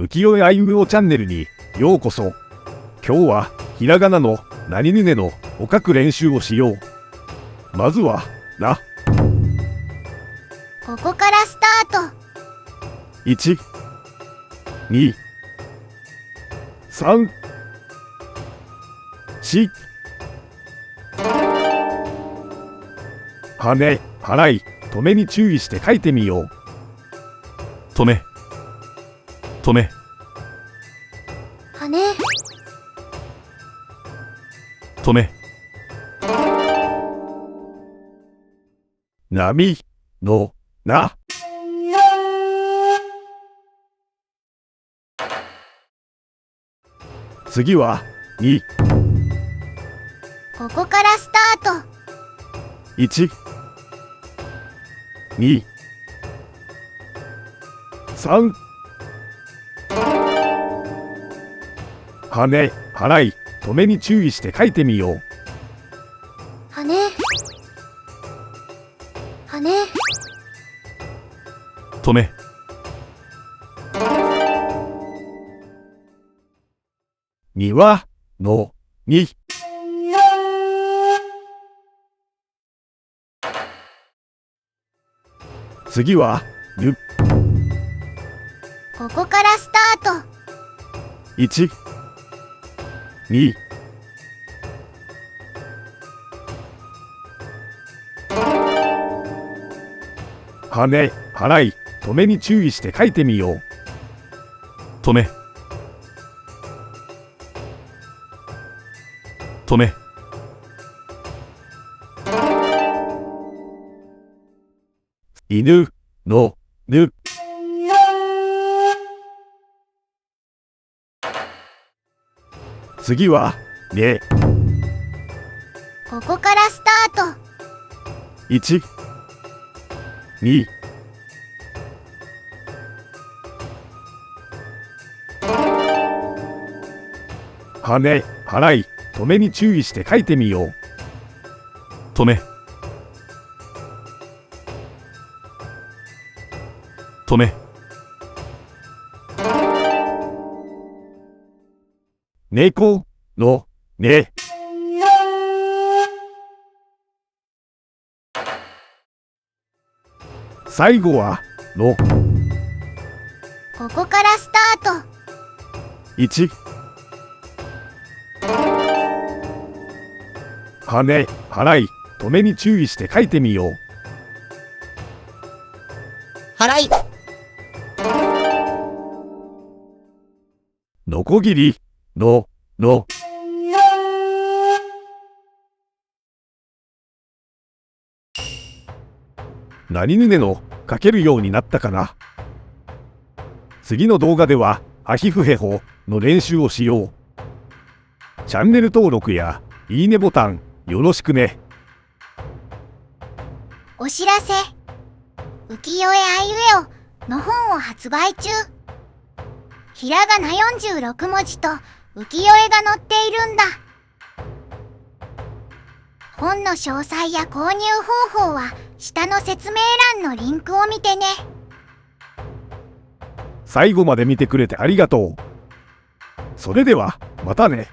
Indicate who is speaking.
Speaker 1: 浮世絵あいうえおチャンネルにようこそ。今日はひらがなの何ぬねのを書く練習をしよう。まずはな。
Speaker 2: ここからスタート。
Speaker 1: 1、2、3、4。はね、払い、止めに注意して書いてみよう。
Speaker 3: 止め、止め、
Speaker 2: 羽、
Speaker 3: 止め、
Speaker 1: 波のな。次は2、
Speaker 2: ここからスタート。
Speaker 1: 1、2、3。はね、払い、止めに注意して書いてみよう。
Speaker 2: 羽、羽、
Speaker 3: 止め、
Speaker 1: 庭のに。次はぬ。
Speaker 2: ここからスタート。
Speaker 1: 1、2、はね、払い、止めに注意して書いてみよう。
Speaker 3: 止め、止め、
Speaker 1: 犬のぬ。次はね。
Speaker 2: ここからスタート。
Speaker 1: 1、2、はね、払い、止めに注意して書いてみよう。
Speaker 3: 止め、止め、
Speaker 1: 猫のね。最後はの。
Speaker 2: ここからスタート。
Speaker 1: 1、はね、払い、止めに注意して書いてみよう。
Speaker 4: 払い、
Speaker 1: のこぎりのの。何ぬねの書けるようになったかな。次の動画ではアヒフヘホの練習をしよう。チャンネル登録やいいねボタンよろしくね。
Speaker 2: お知らせ。浮世絵あいうえおの本を発売中。ひらがな46文字と浮世絵が載っているんだ。本の詳細や購入方法は下の説明欄のリンクを見てね。
Speaker 1: 最後まで見てくれてありがとう。それではまたね。